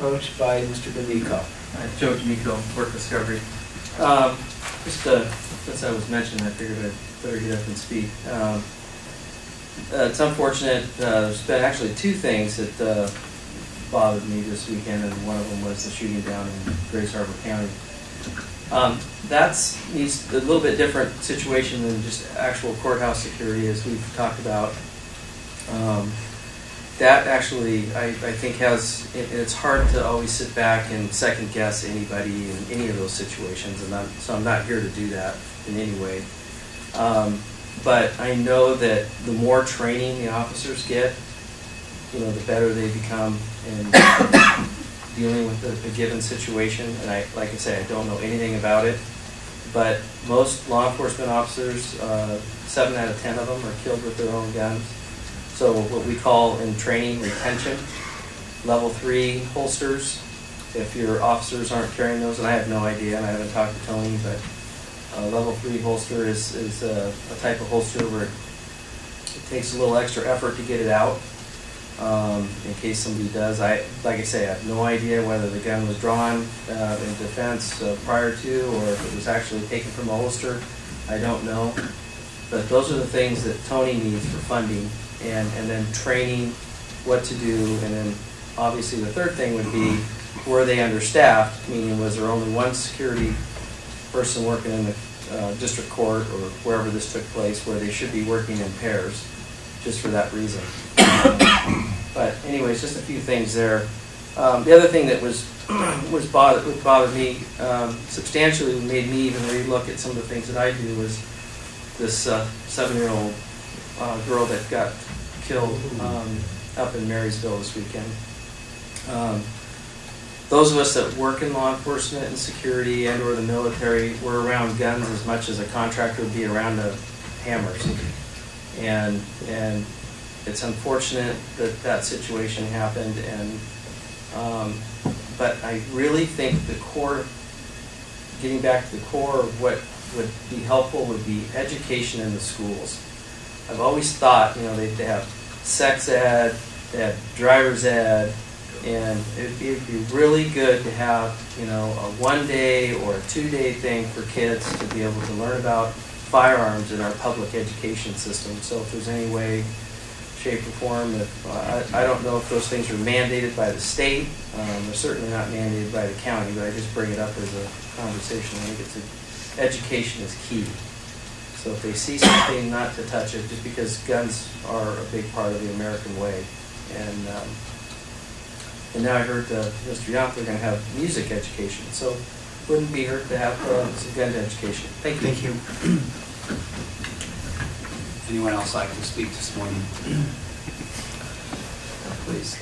approached by Mr. D'Amico. Joe D'Amico, Work Discovery. Since I was mentioned, I figured I'd better get up and speak. It's unfortunate. There's been actually two things that bothered me this weekend, and one of them was the shooting down in Grace Harbor County. That's needs a little bit different situation than just actual courthouse security, as we've talked about. That actually, I think, it's hard to always sit back and second guess anybody in any of those situations, and so I'm not here to do that in any way. But I know that the more training the officers get, the better they become in dealing with a given situation. And like I say, I don't know anything about it, but most law enforcement officers, 7 out of 10 of them are killed with their own guns. So what we call in training retention, level 3 holsters. If your officers aren't carrying those, and I have no idea, and I haven't talked to Tony, but level 3 holster is a type of holster where it takes a little extra effort to get it out. In case somebody does. Like I say, I have no idea whether the gun was drawn in defense prior to, or if it was actually taken from a holster. I don't know. But those are the things that Tony needs for funding, and then training what to do. And then obviously the third thing would be, were they understaffed, meaning was there only one security person working in the district court or wherever this took place, where they should be working in pairs, just for that reason. But anyways, just a few things there. The other thing that bothered me substantially, made me even relook at some of the things that I do, was this 7-year-old girl that got killed up in Marysville this weekend. Those of us that work in law enforcement and security and or the military, we're around guns as much as a contractor would be around hammers. And it's unfortunate that situation happened, but I really think getting back to the core of what would be helpful would be education in the schools. I've always thought, they have sex ed, they have driver's ed, and it'd be really good to have, a 1-day or a 2-day thing for kids to be able to learn about firearms in our public education system. So if there's any way, shape, or form, I don't know if those things are mandated by the state. They're certainly not mandated by the county, but I just bring it up as a conversation. I think education is key. So if they see something, not to touch it, just because guns are a big part of the American way. And now I heard Mr. Yonk, they're going to have music education, so wouldn't be hurt to have some gun education. Thank you. Thank you. Anyone else like to speak this morning? Please.